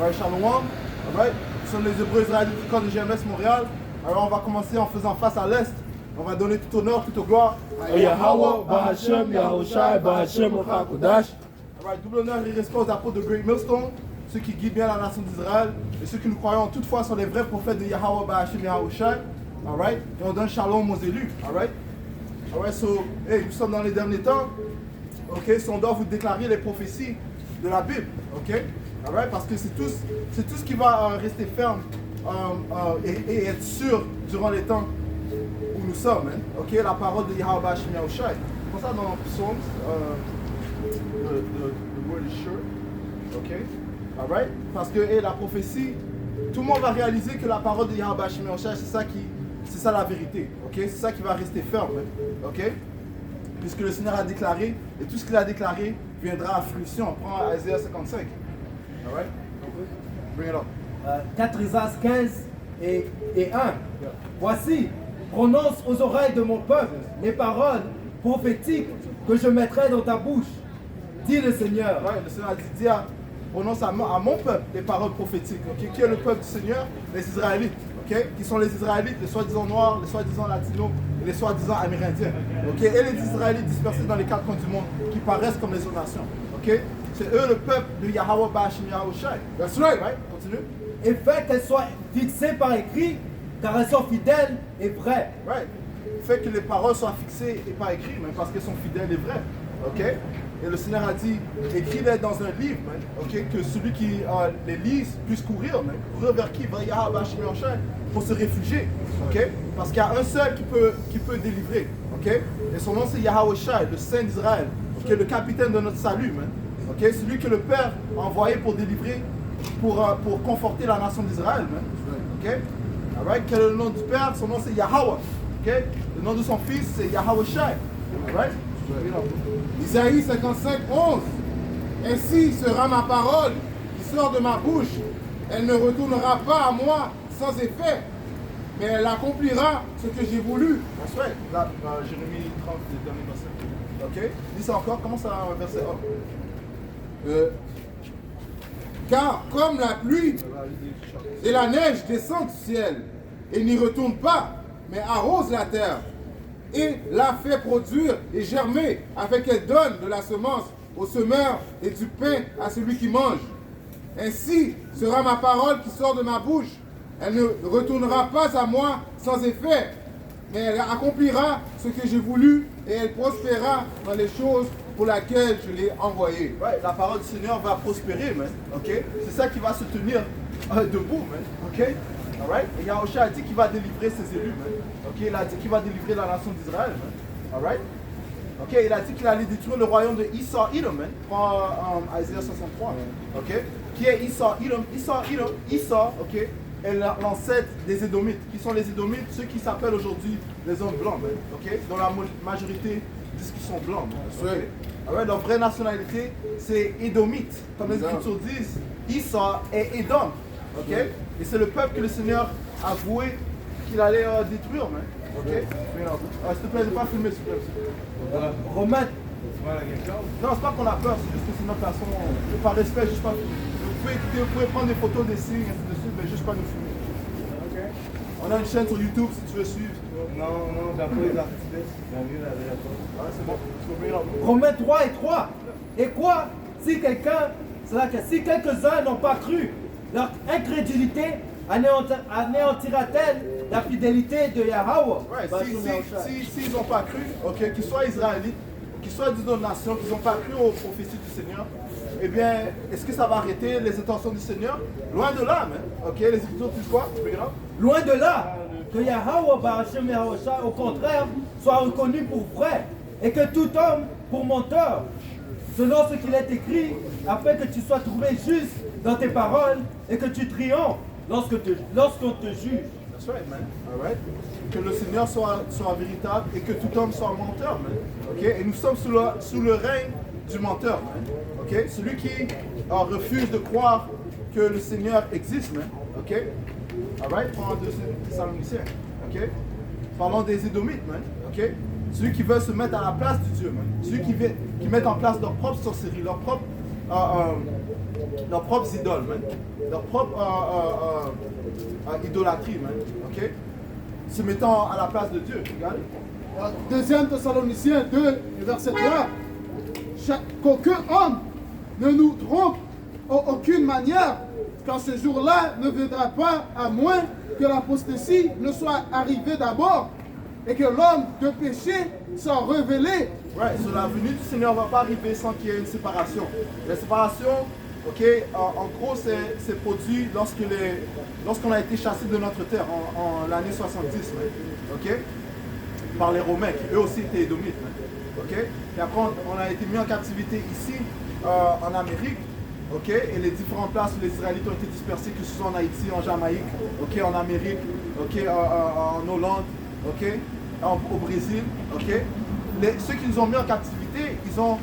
Alright, Shalom. Alright, nous sommes les Hébreux israélites du camp de GMS Montréal. Alors on va commencer en faisant face à l'Est. On va donner tout honneur, toute gloire à Yahweh, Bahashem, Yahushai, Bahashem, Kodash. Alright, double honneur et respect aux apôtres de Great Millstone, ceux qui guident bien la nation d'Israël et ceux qui nous croyons toutefois sont les vrais prophètes de Yahweh, Bahashem, Yahushai. Alright, et on donne shalom aux élus. Alright, alright, so, hey, nous sommes dans les derniers temps. Ok, so on doit vous déclarer les prophéties de la Bible. Ok, alright, parce que c'est tout ce qui va rester ferme et être sûr durant les temps où nous sommes. Hein? Ok, la parole de Yahweh Bahashem Yahushai. Comme ça dans Psalms, the word is sure. Ok, alright, parce que la prophétie, tout le monde va réaliser que la parole de Yahweh Bahashem Yahushai, c'est ça la vérité. Ok, c'est ça qui va rester ferme. Hein? Ok, puisque le Seigneur a déclaré, et tout ce qu'il a déclaré viendra à fruition. On prend Isaiah 55. Alright? Bring it up. 4 Isaiah 15 et 1. Voici, prononce aux oreilles de mon peuple les paroles prophétiques que je mettrai dans ta bouche. Dit le Seigneur. Ouais, le Seigneur a dit prononce à mon peuple les paroles prophétiques. Okay? Qui est le peuple du Seigneur? Les Israélites. Okay? Qui sont les Israélites, les soi-disant noirs, les soi-disant latinos et les soi-disant amérindiens. Okay? Et les Israélites dispersés dans les quatre coins du monde qui paraissent comme les autres nations. Okay? C'est eux le peuple de Yahweh Bahashem Yahushai. That's right, right? Continue. Et fait qu'elles soient fixées par écrit, car elles sont fidèles et vraies. Right. Fait que les paroles soient fixées et pas écrites, mais parce qu'elles sont fidèles et vraies. Ok? Et le Seigneur a dit, écris-les dans un livre, man, okay? Que celui qui les lise puisse courir, man. Courir vers qui? Vers Yahweh Bahashem Yahushai, pour se réfugier. Ok? Parce qu'il y a un seul qui peut délivrer. Ok? Et son nom c'est Yahushai, le Saint d'Israël, okay? Le capitaine de notre salut. Man. Okay? Celui que le Père a envoyé pour délivrer, pour conforter la nation d'Israël. Ok? Alright? Quel est le nom du Père? Son nom c'est Yahweh. Okay? Le nom de son fils c'est Yahushai. Alright? Isaïe 55, 11. Ainsi sera ma parole qui sort de ma bouche. Elle ne retournera pas à moi sans effet, mais elle accomplira ce que j'ai voulu. That's right. Là, Jérémie 30, le dernier verset. Ok? Dis ça encore. Comment ça, verset 1? Car comme la pluie et la neige descendent du ciel et n'y retournent pas, mais arrosent la terre, et la fait produire et germer, afin qu'elle donne de la semence au semeur et du pain à celui qui mange. Ainsi sera ma parole qui sort de ma bouche. Elle ne retournera pas à moi sans effet, mais elle accomplira ce que j'ai voulu et elle prospérera dans les choses pour lesquelles je l'ai envoyée. Ouais, la parole du Seigneur va prospérer, man. Ok? C'est ça qui va se tenir debout, man. Ok? Alright? Et Yahushua a dit qu'il va délivrer ses élus, man. Ok? Il a dit qu'il va délivrer la nation d'Israël, man. Alright? Ok? Il a dit qu'il allait détruire le royaume de Esau, Edom, man. Prends Isaiah 63, man. Ok? Qui est Esau, Edom? Esau, ok? Est l'ancêtre des Édomites. Qui sont les Édomites? Ceux qui s'appellent aujourd'hui les hommes blancs, man. Ok? Dont la majorité disent qu'ils sont blancs, man. Okay? Alright? Leur vraie nationalité, c'est Édomite. Comme les Écritures disent, Esau est Édom. Ok? Et c'est le peuple que le Seigneur a voué qu'il allait détruire, man. Ok? S'il te plaît, ne pas filmer, s'il te plaît. Romains. Non, c'est pas qu'on a peur, c'est juste que c'est notre façon, par respect, juste pas. Vous pouvez prendre des photos, des signes, ainsi de suite, mais juste pas nous filmer. Ok? On a une chaîne sur YouTube si tu veux suivre. Non, j'aime pas les artistes, j'aime mieux la vraie. Ah, c'est bon. Romains 3 et 3. Et quoi si quelques-uns n'ont pas cru, leur incrédulité anéantira-t-elle la fidélité de Yahweh? Ouais, s'ils n'ont pas cru, ok, qu'ils soient israélites, qu'ils soient d'une autre nation, qu'ils n'ont pas cru aux prophéties du Seigneur, eh bien, est-ce que ça va arrêter les intentions du Seigneur? Loin de là, man. Ok, les Écritures disent quoi? Loin de là, que Yahweh Bahashem Yahushai, au contraire, soit reconnu pour vrai, et que tout homme pour menteur, selon ce qu'il est écrit, afin que tu sois trouvé juste dans tes paroles et que tu triomphes lorsqu'on te juge. That's right, man. All right. Que le Seigneur soit véritable et que tout homme soit menteur, man. Ok. Et nous sommes sous le règne du menteur, man. Ok. Celui qui refuse de croire que le Seigneur existe, man. Ok. All right. Prends 2 Thessaloniciens. Ok. Parlons des Édomites, man. Ok. Celui qui veut se mettre à la place du Dieu, man. Celui qui met en place leur propre sorcellerie, leur propre leurs propres idoles, man. Leur propre idolâtrie, man. Ok? Se mettant à la place de Dieu. Regardez. 2 Thessaloniciens 2, verset 3. Qu'aucun homme ne nous trompe en aucune manière, car ce jour-là ne viendra pas à moins que l'apostasie ne soit arrivée d'abord et que l'homme de péché soit révélé. Ouais, sur la venue du Seigneur ne va pas arriver sans qu'il y ait une séparation. La séparation, ok, en gros, c'est produit lorsqu'on a été chassé de notre terre en l'année 70, man, ok, par les Romains, qui eux aussi étaient édomites. Man, ok, et après, on a été mis en captivité ici, en Amérique. Ok, et les différentes places où les Israélites ont été dispersés, que ce soit en Haïti, en Jamaïque, ok, en Amérique, ok, en Hollande, ok, au Brésil, ok. Ceux qui nous ont mis en captivité, ils ont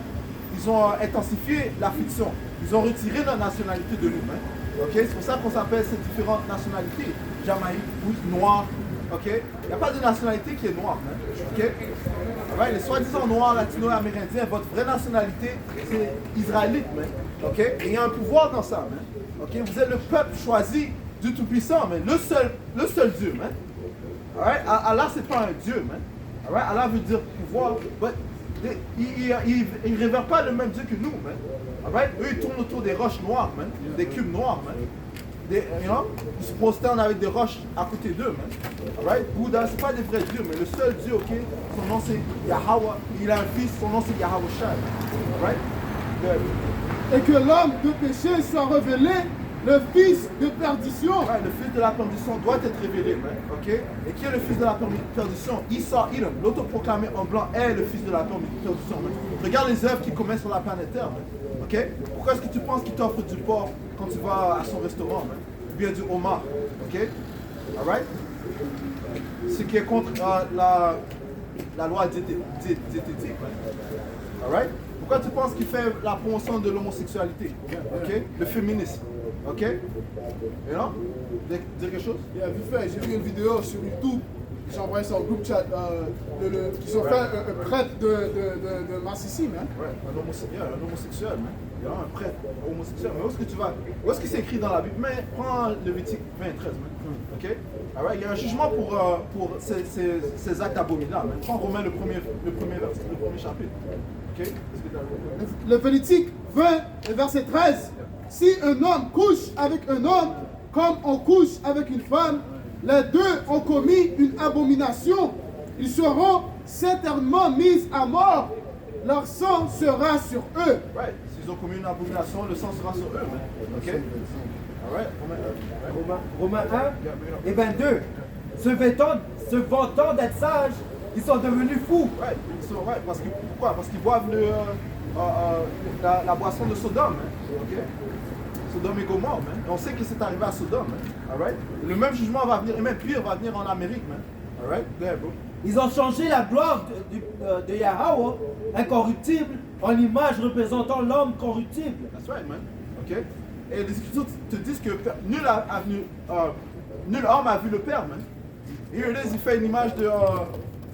intensifié l'affliction. Ils ont retiré notre nationalité de nous. Hein, ok, c'est pour ça qu'on s'appelle ces différentes nationalités. Jamaïque, noir, ok. Il n'y a pas de nationalité qui est noire. Hein, ok. Ouais, les soi-disant noirs, latino-amérindiens, votre vraie nationalité, c'est israélite. Hein, ok. Et il y a un pouvoir dans ça. Hein, ok. Vous êtes le peuple choisi du Tout-Puissant, mais le seul Dieu. Hein. Right? Allah, c'est pas un Dieu. Hein. Right? Allah veut dire pouvoir, mais il ne révère pas le même Dieu que nous. Man. Right? Eux, ils tournent autour des roches noires, man. Des cubes noirs. Man. Ils se prosternent avec des roches à côté d'eux. Right? Bouddha, ce n'est pas des vrais dieux, mais le seul Dieu, ok, son nom c'est Yahweh. Il a un fils, son nom c'est Yahweh Shai. Right? Et que l'homme de péché soit révélé, le fils de perdition. Ouais, le fils de la perdition doit être révélé, man, ok? Et qui est le fils de la perdition? Isa Idom, l'autoproclamé en blanc, est le fils de la perdition. Man. Regarde les œuvres qu'il commet sur la planète Terre, man, ok? Pourquoi est-ce que tu penses qu'il t'offre du porc quand tu vas à son restaurant, man? Ou bien du homard, ok? Alright? Ce qui est contre la loi diététique, man. Alright? Pourquoi tu penses qu'il fait la promotion de l'homosexualité, ok? Le féminisme. Ok? Et non? Dire quelque chose? Vite fait, j'ai vu une vidéo sur YouTube, j'ai envoyé ça au groupe chat, qu'ils ont fait un prêtre de Massissi, man. Ouais, un homosexuel, man. Il y a un prêtre homosexuel. Mais où est-ce que tu vas? Où est-ce que c'est écrit dans la Bible? Mais prends Lévitique 20-13, man. Ok? Alright, il y a un jugement pour ces actes abominables. Prends Romains le premier verset, le premier chapitre. Ok? Le Lévitique 20, verset 13. Si un homme couche avec un homme, comme on couche avec une femme, les deux ont commis une abomination. Ils seront certainement mis à mort. Leur sang sera sur eux. Ouais, s'ils ont commis une abomination, le sang sera sur eux. Ok? Alright, Romains 1 et 22. Se vantant d'être sages, ils sont devenus fous. Ouais, pourquoi? Parce qu'ils boivent la boisson de Sodome. Hein, ok? Sodome et Gomorrhe, man. Et on sait que c'est arrivé à Sodome. Right? Le même jugement va venir, et même pire, va venir en Amérique. Man. Right? There, bro. Ils ont changé la gloire de Yahweh, incorruptible, en image représentant l'homme corruptible. That's right, man. Okay? Et les Écritures te disent que nul homme a vu le Père. Man. Here it is, il fait une image de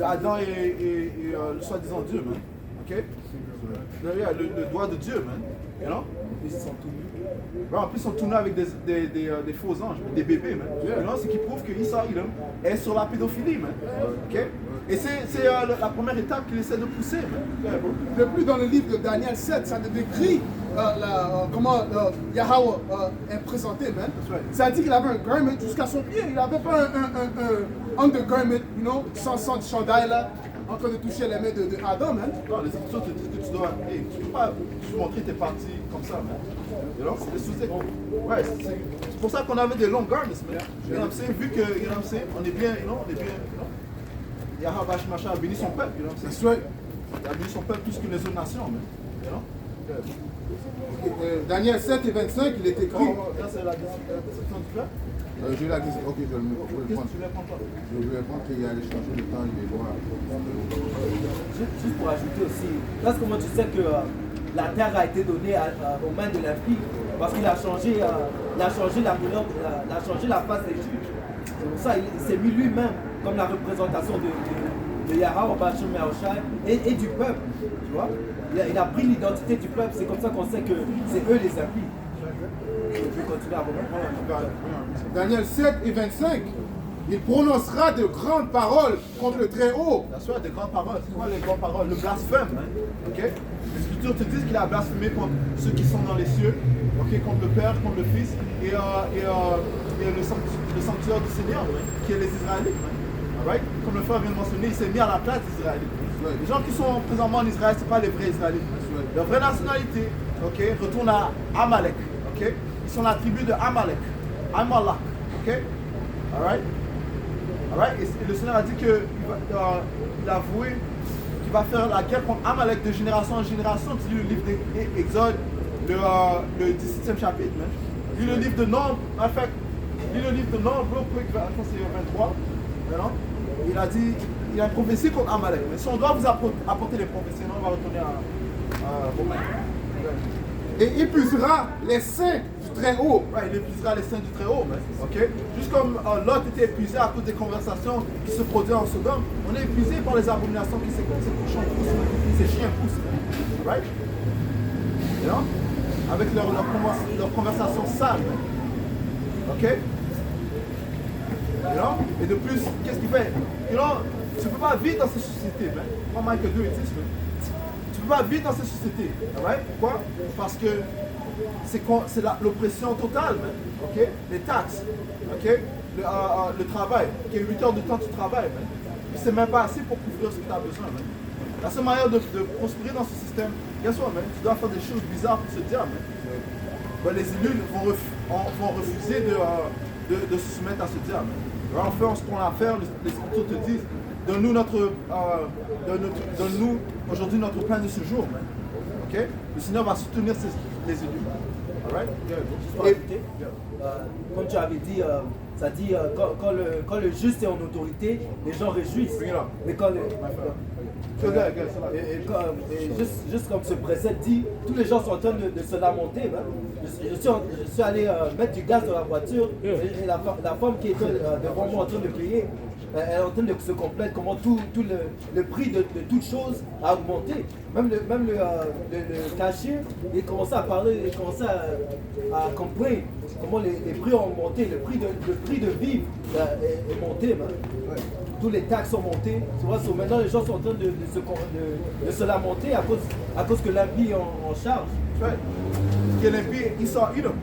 Adam et le soi-disant Dieu. Man. Okay? Le doigt de Dieu. Man. You know? Ils sont tout nus. En plus, ils sont tournés avec des faux anges, des bébés, man. Yeah. Ce qui prouve que Isa Idom est sur la pédophilie, man. Okay? Et c'est la première étape qu'il essaie de pousser, man. Yeah, de plus, dans le livre de Daniel 7, ça décrit comment Yahweh est présenté, man. Right. Ça dit qu'il avait un garment jusqu'à son pied. Il n'avait pas un undergarment, you know, sans chandail là, en train de toucher les mains de Adam, man. Non, les Écritures te disent que tu dois. Hey, tu peux pas montrer tes parties comme ça, man. C'est des sous-textes. Ouais, c'est pour ça qu'on avait des longs garments, man. You know what I'm saying? Vu que, you know what I'm saying, on est bien, you know, Yahweh Machin a béni son peuple, you know what I'm saying? Il a béni son peuple plus que les autres nations, man. You know? Daniel 7 et 25, il est écrit. Là, c'est la description du peuple. J'ai la question. Ok, je vais le prendre. Qu'est-ce que tu veux prendre? Je vais prendre qu'il allait changer le temps, il est voir. Juste pour ajouter aussi, parce que comment tu sais que la terre a été donnée aux mains de l'impie, parce qu'il a changé, la face des juges. C'est pour ça il s'est mis lui-même comme la représentation de Yahweh, Bachim Yahushai et du peuple. Tu vois, il a pris l'identité du peuple, c'est comme ça qu'on sait que c'est eux les impies. Je vais continuer à remonter. Daniel 7 et 25. Il prononcera de grandes paroles contre le Très-Haut. La soirée des grandes paroles. C'est quoi les grandes paroles? Le blasphème. Hein? Ok? Les Écritures te disent qu'il a blasphémé contre ceux qui sont dans les cieux, ok? Contre le Père, contre le Fils et le sanctuaire du Seigneur, hein? Qui est les Israélites. Hein? Alright? Comme le frère vient de mentionner, il s'est mis à la place des Israélites. Les gens qui sont présentement en Israël, ce n'est pas les vrais Israélites. Leur vraie nationalité, ok, retourne à Amalek. Ok? Ils sont la tribu de Amalek. Amalek. Ok? Alright? Alright? Et le Seigneur a dit qu'il a avoué qu'il va faire la guerre contre Amalek de génération en génération. Tu lis le livre d'Exode, le 17e chapitre. Lis le livre de Nombre. En fait, lis le livre de Nombre, real quick, je pense que c'est 23. Maintenant, il a dit, il y a une prophétie contre Amalek. Mais si on doit vous apporter les prophéties, sinon on va retourner à Romain. Et épuisera les saints du Très-Haut. Ouais, il épuisera les saints du Très-Haut. Ok? Juste comme Lot était épuisé à cause des conversations qui se produisent en Sodome, on est épuisé par les abominations qui ces cochons poussent, ces chiens poussent. Right? You know? Avec leur conversation sale. Ok? You know? Et de plus, qu'est-ce qu'il fait? You know, tu ne peux pas vivre dans ces sociétés. Pas Michael 2 et 10. Tu ne peux pas vivre dans ces sociétés. Right? Pourquoi? Parce que c'est l'oppression totale. Okay? Les taxes. Okay? Le travail. Qui est 8 heures de temps tu travailles. Et c'est même pas assez pour couvrir ce que tu as besoin. La seule manière de prospérer dans ce système, guess what, tu dois faire des choses bizarres pour se dire. Les élus vont refuser de se soumettre à ce diable. On fait ce qu'on a à faire, les Écritures te disent, donne-nous aujourd'hui notre pain de ce jour. Okay? Le Seigneur va soutenir les élus. Alright? Comme tu avais dit, ça dit quand le juste est en autorité, les gens réjouissent. Mais quand juste comme ce précepte dit, tous les gens sont en train de se lamenter. Hein. Je suis allé mettre du gaz dans la voiture et la femme qui était devant moi en train de payer, elle est en train de se complète comment tout le prix de toute chose a augmenté. Même le cashier, il commençait à parler, il commençait à comprendre comment les prix ont augmenté, le prix de vivre est monté. Ouais. Tous les taxes sont montées. Tu vois, maintenant les gens sont en train de se lamenter à cause que l'impie est en charge. Ouais. Que l'impie, il sort Edom.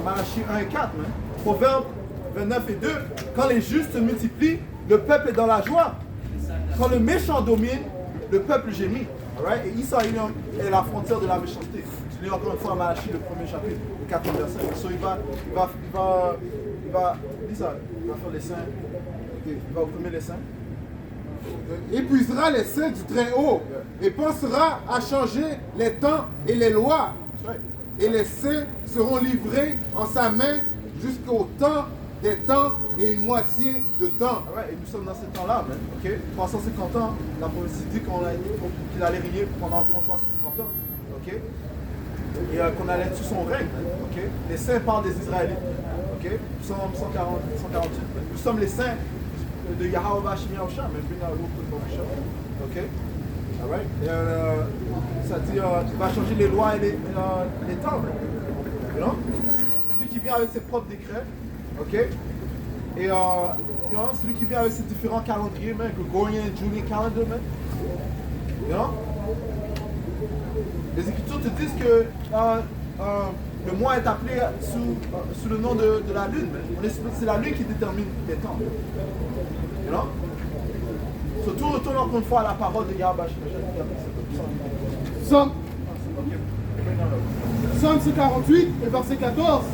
Malachie 1 et 4. Proverbe 29 et 2. Quand les justes se multiplient, le peuple est dans la joie. Quand le méchant domine, le peuple gémit. Right? Et Issa Edom est la frontière de la méchanceté. Je lis encore une fois Malachie, le premier chapitre, le 4e verset. So, il va faire les saints. Il va opprimer les saints. Épuisera les saints du Très-Haut et pensera à changer les temps et les lois. Et les saints seront livrés en sa main jusqu'au temps des temps et une moitié de temps. Et nous sommes dans ce temps-là, okay? 350 ans, la prophétie dit qu'il allait régner pendant environ 350 ans. Okay? Et qu'on allait être sous son règne. Okay? Les saints parlent des Israélites. Okay? Psaume 148. Nous sommes les saints de Yahweh Bashim Yahushua, mais bring out ok? Alright? Ça dit qu'il va changer les lois et les temps. You know? Celui qui vient avec ses propres décrets, ok? Et celui qui vient avec ses différents calendriers, Gregorian, Julian calendar, you know? Les Écritures te disent que le mois est appelé sous le nom de la lune. C'est la lune qui détermine les temps. You know? Surtout retourne encore une fois à la parole de Yahweh. Psaume 48 et verset 14.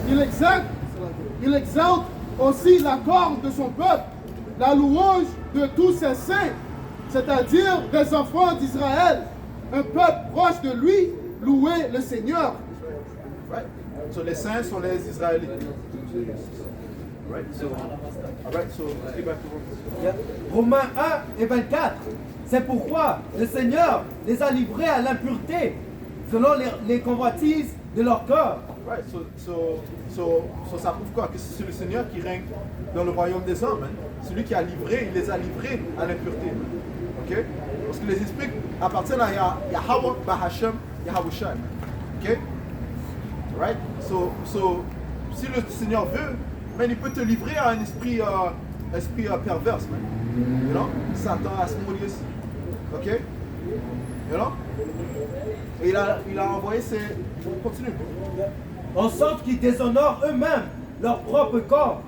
Il exalte aussi la corde de son peuple, la louange de tous ses saints, c'est-à-dire des enfants d'Israël, un peuple proche de lui, louer le Seigneur. Right. So les saints sont les Israélites. Right. Romains 1 et 24. C'est pourquoi le Seigneur les a livrés à l'impureté, selon les convoitises de leur cœur. Right. So ça prouve quoi? Que c'est le Seigneur qui règne dans le royaume des hommes. Celui qui a livré, il les a livrés à l'impureté. Okay? Parce que les esprits appartiennent à Yahweh Bahashem Yahushua. Okay? Right? Si le Seigneur veut, man, il peut te livrer à un esprit pervers, man. You know? Satan, Asmodeus. Ok? You know? Et il a envoyé ses... Continue. En sorte qu'ils déshonorent eux-mêmes leur propre corps.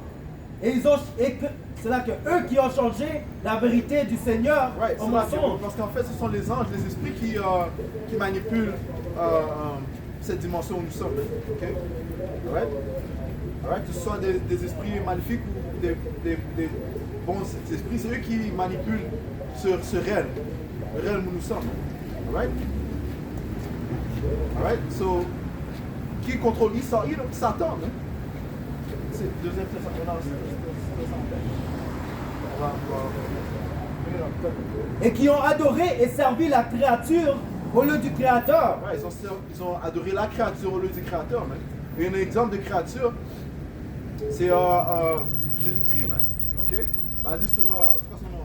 C'est là que eux qui ont changé la vérité du Seigneur Right, en c'est là mensonge. parce qu'en fait, ce sont les anges, les esprits qui manipulent cette dimension où nous sommes. Ok? Alright? Alright? Que ce soit des esprits maléfiques ou des bons esprits, c'est eux qui manipulent ce réel, le réel où nous sommes. Alright? Alright? So, qui contrôle Satan? Hein? C'est deuxième Et qui ont adoré et servi la créature au lieu du Créateur. Ouais, ils ont adoré la créature au lieu du créateur, man. Et un exemple de créature, c'est Jésus-Christ, man. Ok? Basé sur. C'est quoi son nom?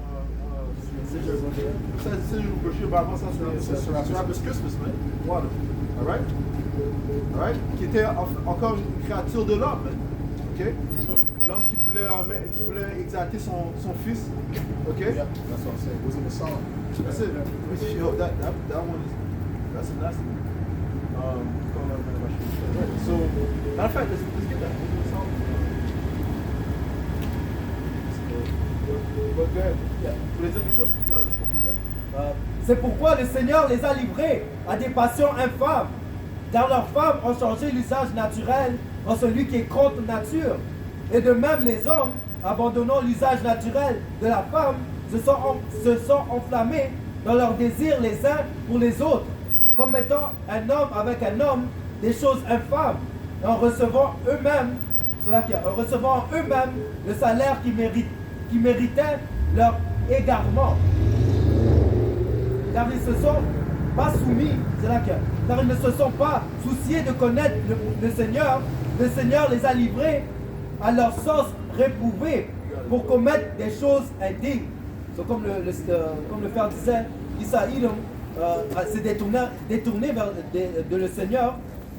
C'est une brochure, mais avant ça, c'est Travis Christmas, man. Voilà. Alright? Alright? Qui était encore une créature de l'homme, man. Ok? L'homme qui voulait exalter son fils. Ok? Yeah, that's what I'm saying. It was in the song. That's it. Yo, that one is that's a nasty one. So, matter of fact, let's get that. But go ahead. Yeah. Tu voulais dire quelque chose? Non, juste pour finir. C'est pourquoi le Seigneur les a livrés à des passions infâmes, car leurs femmes ont changé l'usage naturel en celui qui est contre nature. Et de même les hommes, abandonnant l'usage naturel de la femme, se sont enflammés dans leurs désirs les uns pour les autres, comme mettant un homme avec un homme des choses infâmes, et en recevant eux-mêmes, le salaire qui méritait leur égarement. Car ils ne se sont pas soumis, car ils ne se sont pas souciés de connaître le Seigneur. Le Seigneur les a livrés à leur sens réprouvé pour commettre des choses indignes. Comme le frère disait, Isaïe s'est détourné vers le Seigneur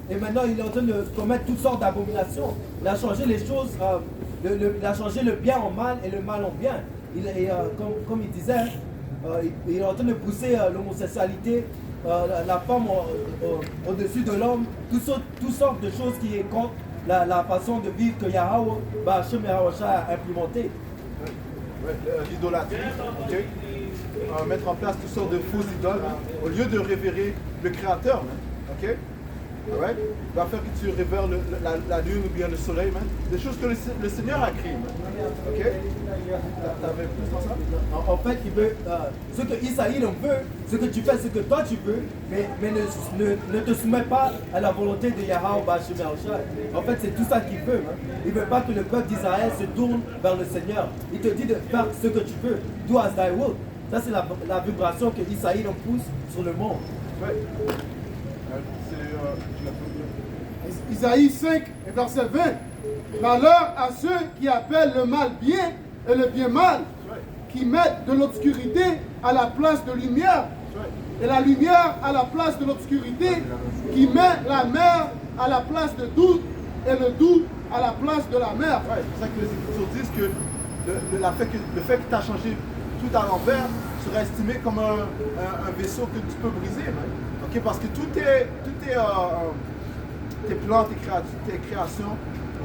et maintenant il est en train de commettre toutes sortes d'abominations. Il a changé les choses, il a changé le bien en mal et le mal en bien. Comme il disait, il est en train de pousser l'homosexualité, la femme au-dessus de l'homme, toutes sortes de choses qui est contre la façon de vivre que Yahweh, Hashem et Yahweh a implémenté. L'idolâtrie, ok? Mettre en place toutes sortes de fausses idoles, hein, au lieu de révérer le Créateur, man, ok? Alright? Il va faire que tu révères la lune ou bien le soleil, man. Des choses que le Seigneur a créées, man. Ok? T'avais plus dans ça? En fait, il veut, ce que Isaïe veut, ce que tu fais, ce que toi tu veux, mais ne te soumets pas à la volonté de Yahweh Hashem Yahushua. En fait, c'est tout ça qu'il veut. Hein. Il ne veut pas que le peuple d'Israël se tourne vers le Seigneur. Il te dit de faire ce que tu veux. Do as thy will. Ça, c'est la vibration que Isaïe pousse sur le monde. Ouais. Isaïe 5, verset 20. Malheur à ceux qui appellent le mal bien et le bien mal, qui mettent de l'obscurité à la place de lumière, et la lumière à la place de l'obscurité, qui met la mer à la place de doute, et le doute à la place de la mer. Ouais, c'est pour ça que les Écritures disent que le fait que tu as changé tout à l'envers sera estimé comme un vaisseau que tu peux briser. Okay? Parce que tout tes plans, tes créations,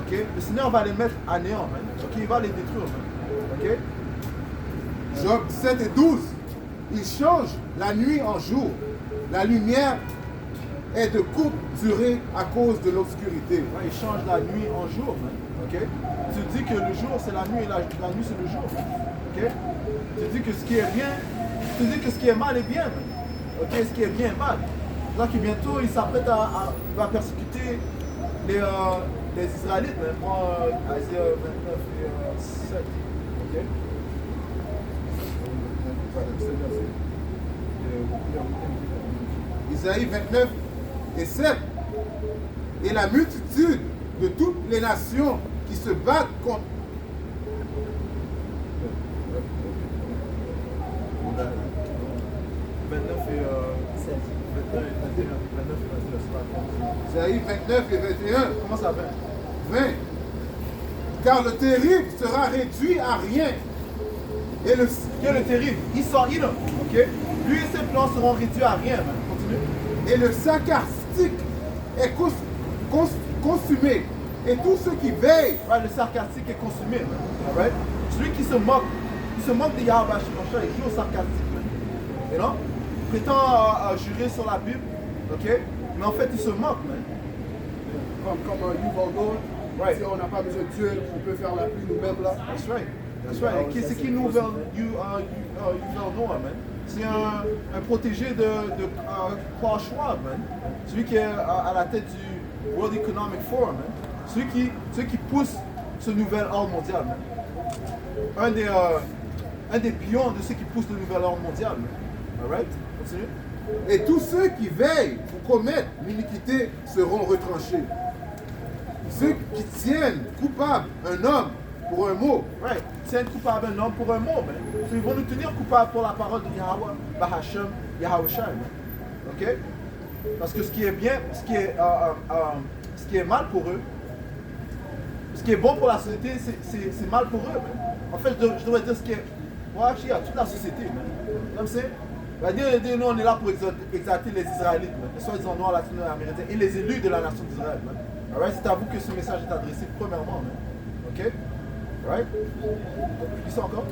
okay? Le Seigneur va les mettre à néant. Okay? Il va les détruire. Okay? Job 7 et 12. Il change la nuit en jour. La lumière est de courte durée à cause de l'obscurité. Ouais, il change la nuit en jour. Okay? Tu dis que le jour c'est la nuit et la nuit c'est le jour. Okay? Tu dis que ce qui est bien, tu dis que ce qui est mal est bien. Okay? Ce qui est bien est mal. Là que bientôt il s'apprête va persécuter les Israélites. Prends Isaïe 29 et 7. Okay? Isaïe 29 et 7. Et la multitude de toutes les nations qui se battent contre 29 et 21. 29 et 21, c'est Isaïe 29 et 21. comment ça va? 20. Car le terrible sera réduit à rien. Et le, Qui est le terrible? Esau, Edom, ok? Lui et ses plans seront réduits à rien, man. Continue. et le sarcastique est consumé. Et tous ceux qui veillent, Ouais, le sarcastique est consumé, man. Alright? Celui qui se moque de Yahweh Shemosha, il joue au sarcastique, man. You know? Il prétend jurer sur la Bible, ok? Mais en fait, il se moque, man. Comme un Yuval Noah. Right. Si on n'a pas besoin de Dieu, on peut faire la pluie nous-mêmes là. That's right. That's right. Et c'est qui Yuval Noah, man? C'est un protégé de Klaus Schwab, man. Celui qui est à la tête du World Economic Forum, man. Celui qui pousse ce nouvel ordre mondial, man. Un des pions de ceux qui poussent le nouvel ordre mondial, man. Alright? Continue. et tous ceux qui veillent pour commettre l'iniquité seront retranchés. Ceux qui tiennent coupable un homme pour un mot, Right. C'est coupable un homme pour un mot, man. So, ils vont nous tenir coupables pour la parole de Yahweh, Bahashem, Yahweh Shai, man. Ok? Parce que ce qui est bien, ce qui est mal pour eux, ce qui est bon pour la société, c'est mal pour eux, man. En fait, je devrais dire ce qui est. Ouais, actually, toute la société, man. Comme c'est. Nous, on est là pour exalter les Israélites, man. Les soi-disant noirs latino-américains et les élus de la nation d'Israël, man. Alright? C'est à vous que ce message est adressé, premièrement, man. Ok? Alright? Qui sont encore?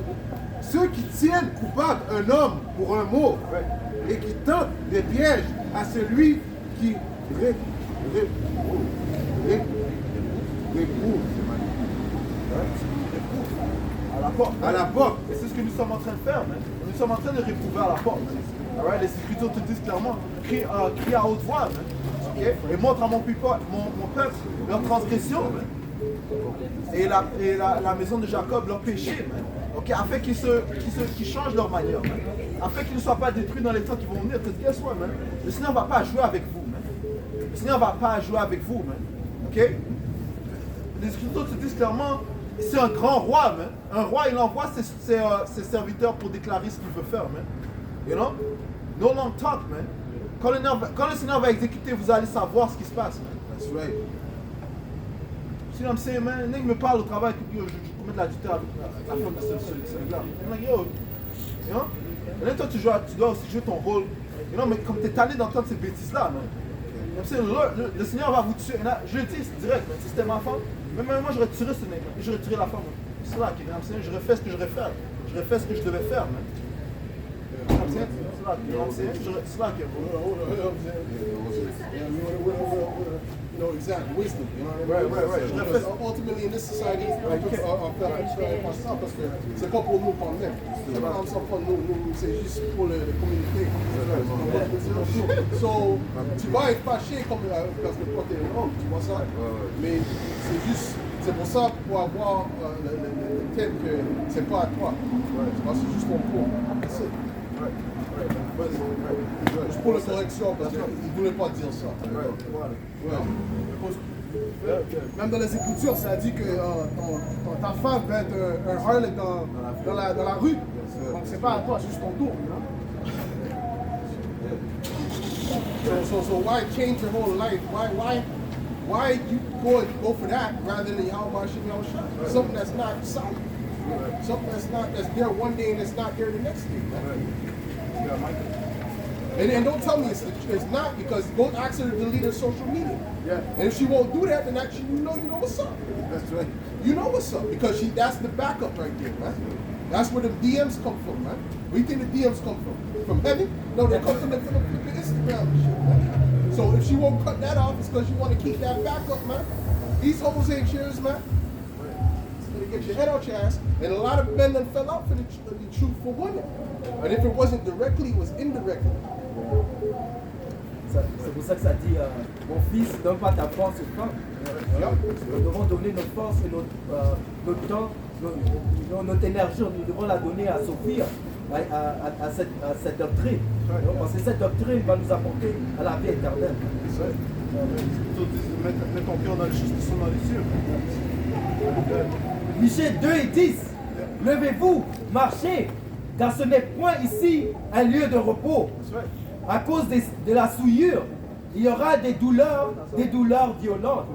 ceux qui tiennent coupable un homme pour un mot, Right. et qui tentent des pièges à celui qui réprouve À la porte. à la porte. Et c'est ce que nous sommes en train de faire, man. Nous sommes en train de réprouver à la porte. Alright? Les Écritures te disent clairement, crie à haute voix, man. Ok? Et montre à mon peuple leur transgression, man. Et la maison de Jacob leur péché, man. Ok? Afin qu'ils changent leur manière, man. Afin qu'ils ne soient pas détruits dans les temps qui vont venir. Parce que guess what, man? Le Seigneur ne va pas jouer avec vous, man. Le Seigneur ne va pas jouer avec vous, man. Ok? Les Écritures te disent clairement, c'est un grand roi, man. Un roi, il envoie ses serviteurs pour déclarer ce qu'il veut faire, man. You know? No long talk, man. Quand le Seigneur va exécuter, vous allez savoir ce qui se passe, man. That's right. You know what I'm saying, man? Nègre me parle au travail que yo, je commets de l'adultère avec la femme de celui-là. I'm like, yo, you know? Et là, toi, tu dois aussi jouer ton rôle. You know, mais comme t'es tanné d'entendre ces bêtises-là, man. You know what I'm saying? Le Seigneur va vous tuer. Et là, je le dis direct, man. Si c'était ma femme, même moi, j'aurais tué ce nègre. J'aurais tué la femme. C'est là, you know what I'm saying? J'aurais fait ce que j'aurais fait. J'aurais fait ce que je devais faire, man. You know what I'm saying? C'est là, you know what I'm saying? C'est là que... You know, exact wisdom, you know what I mean? Right. Because ultimately in this society, parce que c'est pas pour nous quand même. C'est pas comme ça pour nous, c'est juste pour la communauté. So, tu vas être fâché comme parce que toi t'es un homme, tu vois ça? Mais c'est juste, c'est pour ça, pour avoir le tête que c'est pas à toi. Tu vois, c'est juste ton cours. That's it. Juste pour la correction, parce qu'il ne voulait pas dire ça. Ouais. Même dans les Écritures, ça dit que ta femme va être un harlot dans la rue. Donc c'est pas à toi, c'est juste ton tour. So why change your whole life? Why you go for that rather than Yahweh Shai? Something that's not solid. Something that's there one day and it's not there the next day. And don't tell me it's not, because go ask her to delete her social media. Yeah. And if she won't do that, then you know what's up. That's right. You know what's up, because that's the backup right there, man. That's where the DMs come from, man. Where do you think the DMs come from? From heaven? No, they come from the Instagram and shit, man. So if she won't cut that off, it's because you want to keep that backup, man. These hoes ain't yours, man. So you get your head out your ass. And a lot of men that fell out for the truth for women. And if it wasn't directly, it was indirectly. C'est pour ça que ça dit, mon fils, donne pas ta force aux femmes. Nous devons donner notre force et notre temps, notre énergie, nous devons la donner à Sophie, à cette doctrine. Parce que cette doctrine va nous apporter à la vie éternelle. Mets ton cœur dans les choses qui sont dans les cieux. Michée 2 et 10. Levez-vous, marchez, car ce n'est point ici un lieu de repos, That's right. À cause de la souillure, il y aura des douleurs violentes.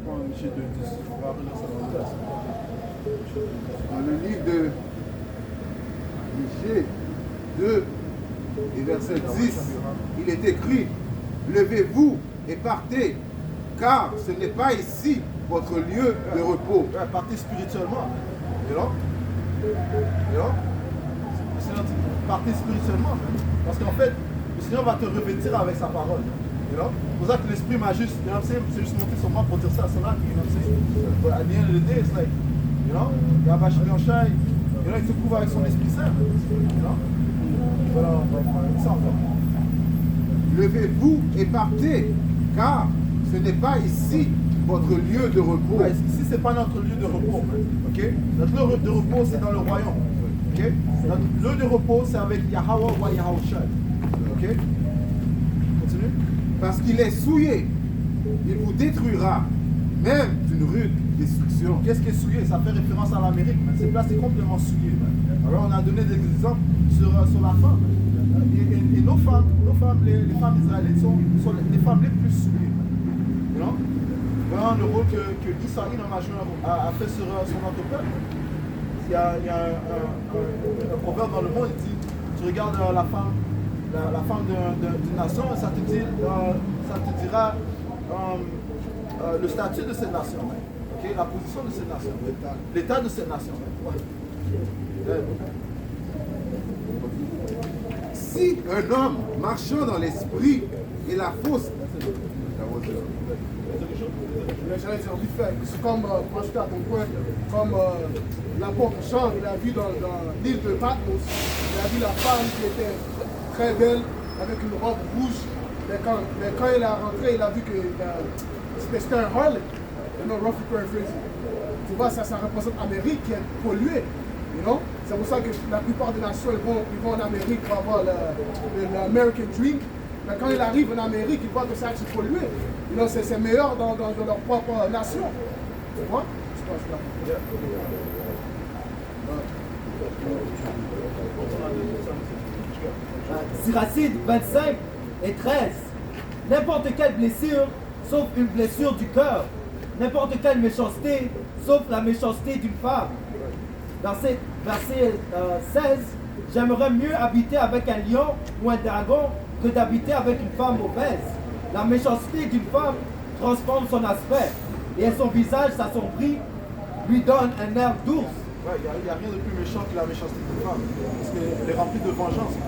Quand Michel 2, 10, on va revenir sur le texte. Dans le livre de Michée 2 et verset 10, il est écrit: levez-vous et partez, car ce n'est pas ici votre lieu de repos. Ouais, partez spirituellement. You know? You know? Le Seigneur dit, partez spirituellement. Parce qu'en fait, le Seigneur va te revêtir avec sa parole. You know? C'est pour ça que l'Esprit m'a juste, you know what I'm saying? C'est juste monté sur moi pour dire ça à cela. You know what I'm saying? But at the end of the day, it's like, you know? Yahweh Shai, you know, il te couvre avec son Esprit Saint. You know? Voilà, ça encore. Levez-vous et partez, car ce n'est pas ici votre lieu de repos. Ouais, ici, c'est pas notre lieu de repos. Ok? Notre lieu de repos, c'est dans le royaume. Ok? Notre lieu de repos, c'est avec Yahweh ou Yahweh Shai. Ok? Continue. Parce qu'il est souillé, il vous détruira, même d'une rude destruction. Qu'est-ce qui est souillé? Ça fait référence à l'Amérique. Ces places c'est complètement souillé. Alors, on a donné des exemples sur la femme. Et nos femmes, les femmes israélites sont les femmes les plus souillées. You know? Vraiment le rôle que Isaïe a fait sur notre peuple. Il y a un proverbe dans le monde, il dit, tu regardes la femme d'une nation, ça te dira le statut de cette nation, okay? La position de cette nation, l'état de cette nation. Ouais. Si un homme marchant dans l'esprit et la fausse... J'allais dire vite fait, c'est comme, pour ajouter à ton point, comme l'apôtre Jean, il a vu dans l'île de Patmos, il a vu la femme qui était très belle, avec une robe rouge, mais quand il est rentré, il a vu que c'était un harlot, non, roughly paraphrasing. Tu vois, ça représente l'Amérique qui est polluée, you know? C'est pour ça que la plupart des nations, ils vont en Amérique pour avoir l'American Dream, mais quand il arrive en Amérique, il voit que c'est pollué. You know, c'est meilleur dans leur propre nation. Tu vois? Je pense là. Siracide 25 et 13. N'importe quelle blessure, sauf une blessure du cœur. N'importe quelle méchanceté, sauf la méchanceté d'une femme. Verset 16. J'aimerais mieux habiter avec un lion ou un dragon que d'habiter avec une femme mauvaise. La méchanceté d'une femme transforme son aspect et son visage s'assombrit, lui donne un air d'ours. Ouais, il n'y a rien de plus méchant que la méchanceté d'une femme, parce qu'elle est remplie de vengeance.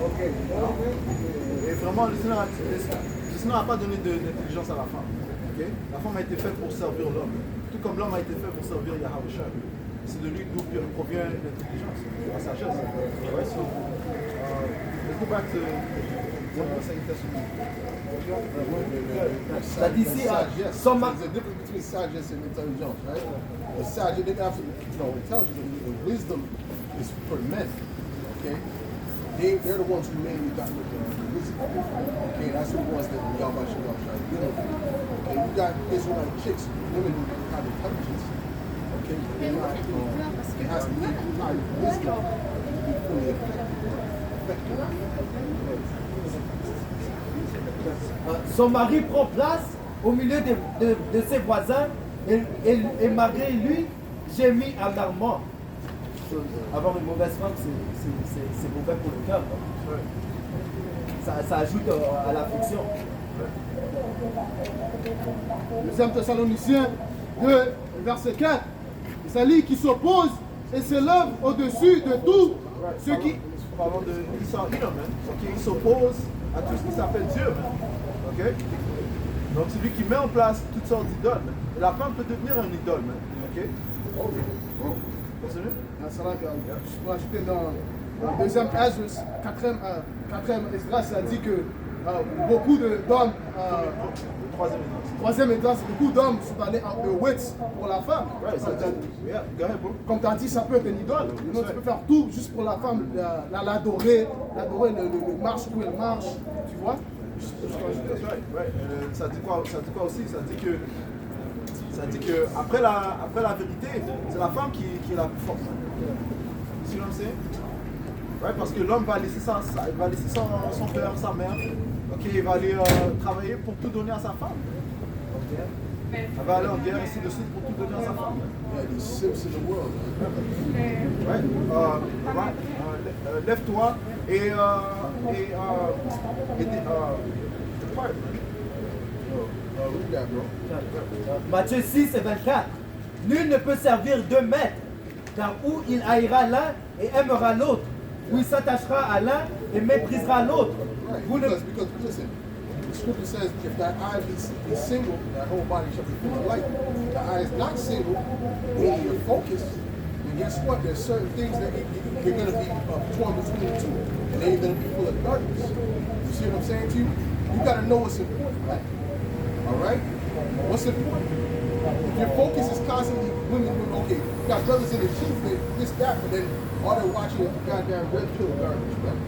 Et vraiment, le Seigneur n'a pas donné d'intelligence à la femme. Okay? La femme a été faite pour servir l'homme, tout comme l'homme a été fait pour servir Yahweh Shai. C'est de lui d'où provient l'intelligence, la sagesse. Ouais, so, let's go back to 2 Thessalonians. Ça dit ici, There's son a difference between sagesse and intelligence, right? The sagesse, intelligence, the wisdom is for men, okay? They're the ones who mainly got the wisdom, okay? That's the ones that Yahweh should try to deal with. Okay, you got Israelite chicks, women who have intelligence, okay? They're not, it has to be high wisdom to be fully effective. Son mari prend place au milieu de ses voisins et malgré lui, gémit amarrement. Avoir une mauvaise femme, c'est mauvais pour le cœur. Ça ajoute à l'affliction. 2 Thessaloniciens 2, verset 4. C'est lui qui s'oppose et s'élève au-dessus de tout ce qui... Parlons de Esau Edom, il s'oppose à tout ce qui s'appelle Dieu. Okay? Donc c'est lui qui met en place toutes sortes d'idoles. Et la femme peut devenir un idole. Okay? Continue. C'est là que je peux ajouter dans le deuxième Esdras, quatrième Esdras, ça dit que beaucoup d'hommes, troisième Esdras, beaucoup d'hommes sont allés en Auschwitz pour la femme. Right, yeah, go ahead, bro. Comme tu as dit, ça peut être une idole. Donc, tu peux faire tout juste pour la femme, l'adorer, le marche où elle marche, tu vois. Right. Ça dit quoi aussi? Ça dit que après la vérité, c'est la femme qui est la plus forte. Tu sais what I'm saying? Ouais, parce que l'homme va laisser il va laisser son père, sa mère. Ok, il va aller travailler pour tout donner à sa femme. Ok. Il va aller en guerre ainsi de suite pour tout donner à sa femme. Yeah, these simps in the world. Ouais. Lève-toi et depart, man. Read that, bro. Matthieu 6 et 24. Nul ne peut servir deux maîtres, car ou il haïra l'un et aimera l'autre, ou il s'attachera à l'un et méprisera l'autre. Right. Vous ne- Because listen, the scripture says, if that eye be single, that whole body shall be full of light. If the eye is not single, meaning you're focused, then guess what? There's certain things that you're going to be torn between the two, and then you're going to be full of darkness. You see what I'm saying to you? You got to know what's important, right? All right? What's important? If your focus is constantly women, okay, you got brothers in the truth, this, that, but then all they're watching is goddamn red pill garbage, man.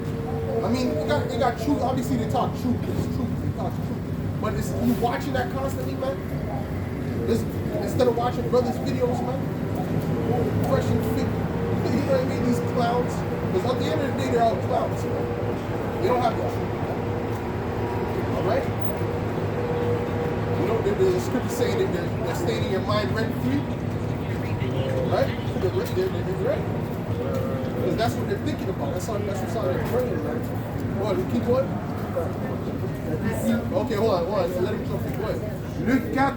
I mean, they got truth. Obviously, they talk truth. It's truth. They talk truth. But it's you watching that constantly, man. Instead of watching brothers' videos, man, fresh and fit. You know what I mean? These clowns. Because at the end of the day, they're all clowns, man. They don't have the truth, man. All right. You know, there's a scripture saying that they're staying in your mind rent-free. Right? They're right. Because that's what they're thinking about. That's what's on their brain, right? What, we keep going? Okay, hold on. Let him jump in. Go ahead. Luc 4,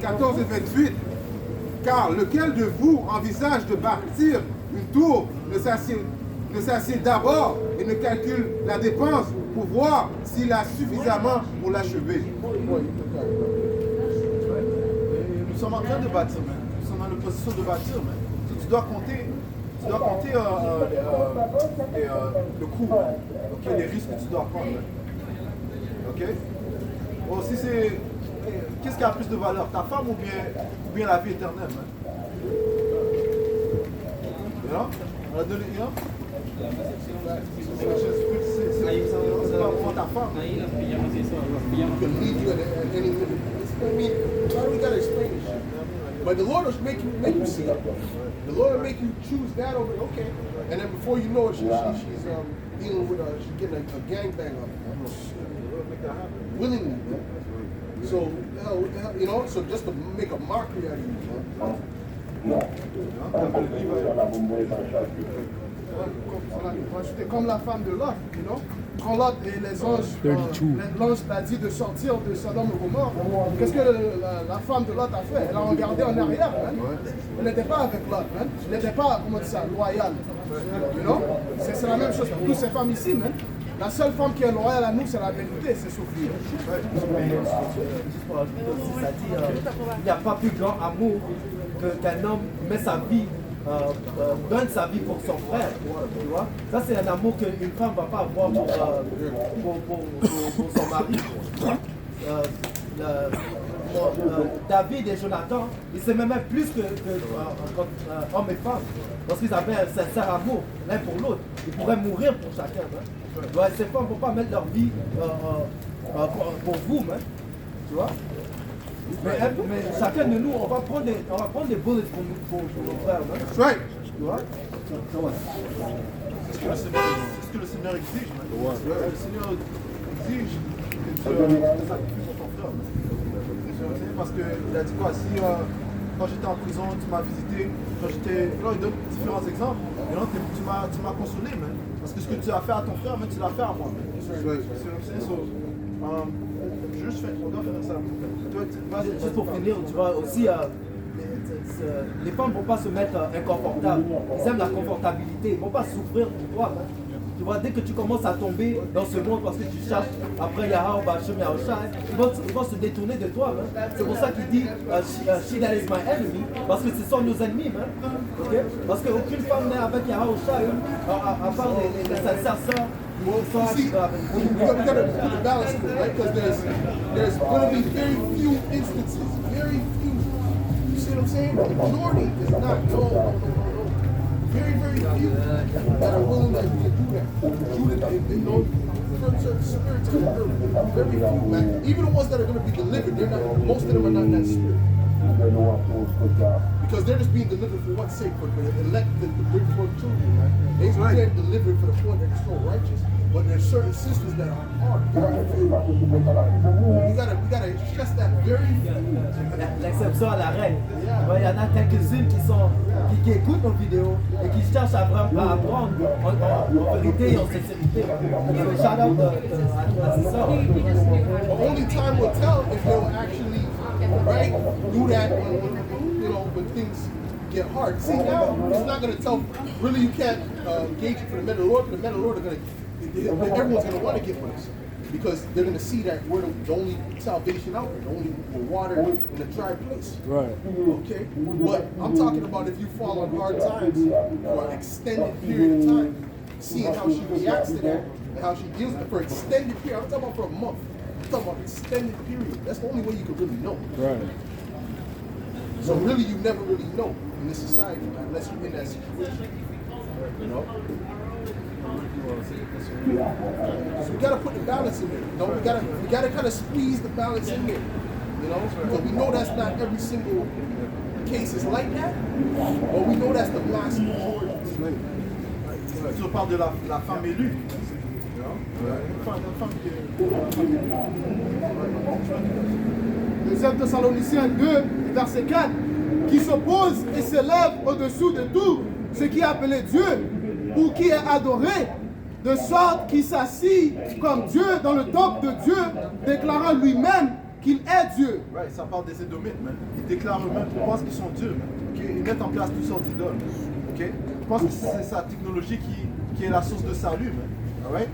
14 et 28. Car lequel de vous envisage de bâtir une tour ne s'assied d'abord et ne calcule la dépense pour voir s'il a suffisamment pour l'achever. Nous sommes en train de bâtir, man. Nous sommes dans une position de bâtir, man. Tu dois compter le coût, ok, les risques que tu dois prendre. Ok. Bon, si c'est, qu'est-ce qui a plus de valeur, ta femme ou bien la vie éternelle, man? You know? On a donné, you know? C'est pas pour ta femme. You can lead you at any minute. I mean, why do we gotta explain this shit? But the Lord will make you see it. The Lord will make you choose that over, okay. And then before you know it, she's dealing with she's getting a gangbang on it. Willingly. So, you know, so just to make a mockery out of you, C'était comme la femme de Lot, you know? Quand Lot et les anges, l'ange l'a dit de sortir de Sodome et Gomorrhe, qu'est-ce que la femme de Lot a fait? Elle a regardé en arrière, man. Elle n'était pas avec Lot, man. Elle n'était pas, comment dire ça, loyale. You know? C'est la même chose pour toutes ces femmes ici, man. La seule femme qui est loyale à nous, c'est la vérité, c'est Sophie. Juste pour ajouter aussi, ça dit, il n'y a pas plus grand amour qu'un homme met sa vie, donne sa vie pour son frère, tu vois. Ça, c'est un amour qu'une femme ne va pas avoir pour son mari. David et Jonathan, ils s'aimaient même plus que hommes et femmes, parce qu'ils avaient un sincère amour l'un pour l'autre. Ils pourraient mourir pour chacun. Hein. Ces femmes ne vont pas mettre leur vie pour vous, hein, tu vois. Mais chacun de nous, on va prendre des bullets pour nos frères. Hein. That's right. Tu vois. C'est ce que le Seigneur exige, man. Le Seigneur exige que tu sacrifies pour ton frère, man. Parce qu'il a dit quoi, si quand j'étais en prison, tu m'as visité, quand j'étais. Là, il donne différents exemples. Et là, tu m'as consolé, man. Parce que ce que tu as fait à ton frère, man, tu l'as fait à moi, man. On doit faire ça. Juste pour finir, tu vois aussi, les femmes ne vont pas se mettre inconfortables. Ils aiment la confortabilité. Ils ne vont pas souffrir pour toi. Hein. Tu vois, dès que tu commences à tomber dans ce monde parce que tu cherches après Yahweh, Bachem, Yahushua, ils vont se détourner de toi. Hein. C'est pour ça qu'il dit she that is my enemy, parce que ce sont nos ennemis. Hein. Okay? Parce qu'aucune femme n'est avec Yahushua, à part les sincères sœurs. Well, you see, we got to put the balance to it, right? Because there's going to be very few instances, very few. You see what I'm saying? The majority is not. No. Very few that are willing to do that. Judah, certain spirits of the earth. Very few, man. Even the ones that are going to be delivered, most of them are not in that spirit. Because they're just being delivered for what's sake, for the elect, the for children, right? They're being delivered for the point that they're so righteous. But there's certain systems that are hard. We gotta stress that very. L'exception à la règle. Il y en a quelques-unes qui écoutent nos vidéos et qui cherchent à vraiment apprendre en vérité et en sincérité. Shout out à ça. The only time will tell if they'll actually do that when things get hard. See, now it's not gonna tell. Really, you can't gauge it for the men of the Lord. The men of the Lord are gonna. Everyone's going to want to get with us because they're going to see that we're the only salvation out there, the only water in a dry place. Right. Okay? But I'm talking about if you fall on hard times for an extended period of time, seeing how she reacts to that and how she deals with it for an extended period. I'm talking about for a month. I'm talking about extended period. That's the only way you can really know. Right. So really, you never really know in this society unless you're in that situation. You know? So we gotta put the balance in there. You know, we gotta kind of squeeze the balance in there. You know, because we know that's not every single case is like that, but we know that's the vast majority. Si on parle de la femme élue, Deuxième Thessaloniciens 2, verset 4, qui s'oppose et s'élève au-dessous de tout ce qui est appelé Dieu ou qui est adoré, de sorte qu'il s'assit comme Dieu dans le temple de Dieu, déclarant lui-même qu'il est Dieu. right, ça parle des Édomites, man. Ils déclarent eux-mêmes, ils pensent qu'ils sont dieux, man. Okay? Ils mettent en place toutes sortes d'idoles. Okay? Ils pensent que c'est sa technologie qui est la source de salut, man. Alright?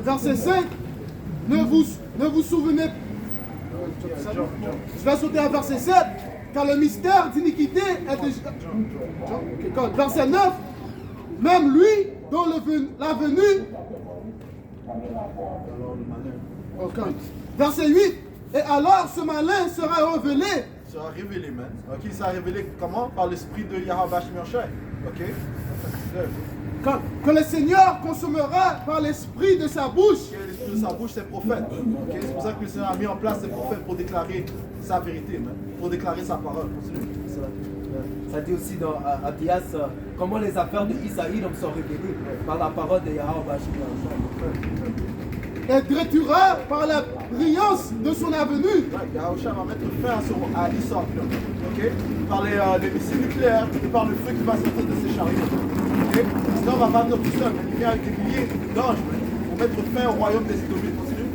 Verset 5, ne vous souvenez. Je vais sauter à verset 7, car le mystère d'iniquité est déjà. Verset 9, même lui dont la venue. Verset 8, et alors ce malin sera révélé. Sera révélé, man. Ok, il sera révélé comment? Par l'esprit de Yahweh Shemir. Ok? Que le Seigneur consommera par l'esprit de sa bouche. L'esprit de sa bouche, c'est prophète. Okay? C'est pour ça que le Seigneur a mis en place ces prophètes pour déclarer sa vérité, man. Pour déclarer sa parole. Continue. Ça dit aussi dans Abdias comment les affaires de Isaïe sont révélées par la parole de Yahweh. Et détruira par la brillance de son avenue. Yahusha va mettre fin à l'histoire, okay? Par les missiles nucléaires et par le feu qui va sortir de ses chariots. Okay? Sinon, on va pas venir tout seul, mais il vient avec des milliers d'anges pour mettre fin au royaume des Édomites. Continue.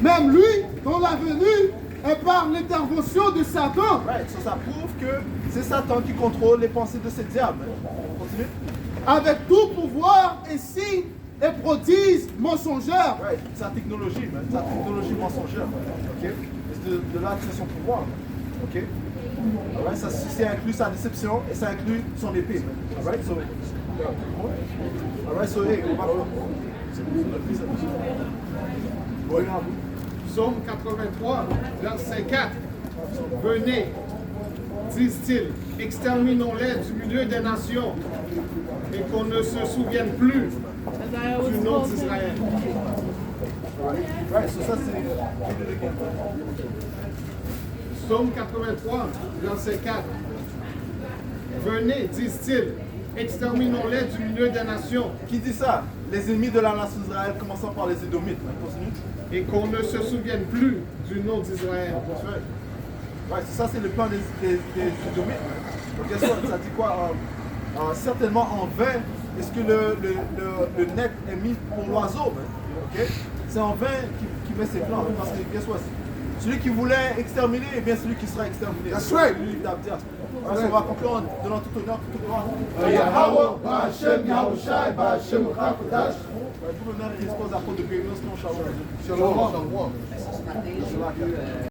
Même lui, dont la venue est par l'intervention de Satan. Right, so ça prouve que c'est Satan qui contrôle les pensées de ces diables. Continue. Avec tout pouvoir et signes et prodiges mensongers. Right, sa technologie, man. Sa technologie mensongère. Ok? Et de là, c'est son pouvoir. Ok? Alright, ça inclut sa déception et ça inclut son épée. Alright, so. Alright, so hey, on va. Psaume 83, verset 4. Venez, disent-ils, exterminons-les du milieu des nations et qu'on ne se souvienne plus du nom d'Israël. Right, so ça c'est. Psaume 83, verset 4. Venez, disent-ils, exterminons-les du milieu des nations. Qui dit ça? Les ennemis de la nation d'Israël, commençant par les Édomites. Continue. Et qu'on ne se souvienne plus du nom d'Israël. Ouais, ça c'est le plan des Édomites. Donc ça dit quoi? Certainement en vain, est-ce que le net est mis pour l'oiseau? Okay? C'est en vain qui met ses plans. Parce que guess what? Celui qui voulait exterminer, eh bien celui qui sera exterminé. That's right. Le livre d'Abdias. On va conclure en donnant tout honneur, tout gloire. Yahweh, Ba'Hashem, Yahushai, Ba'Hashem, Chakodash. Tout l'honneur et l'espoir d'apôtre de Périnus, non, Shalom. Shalom. Shalom. Shalom.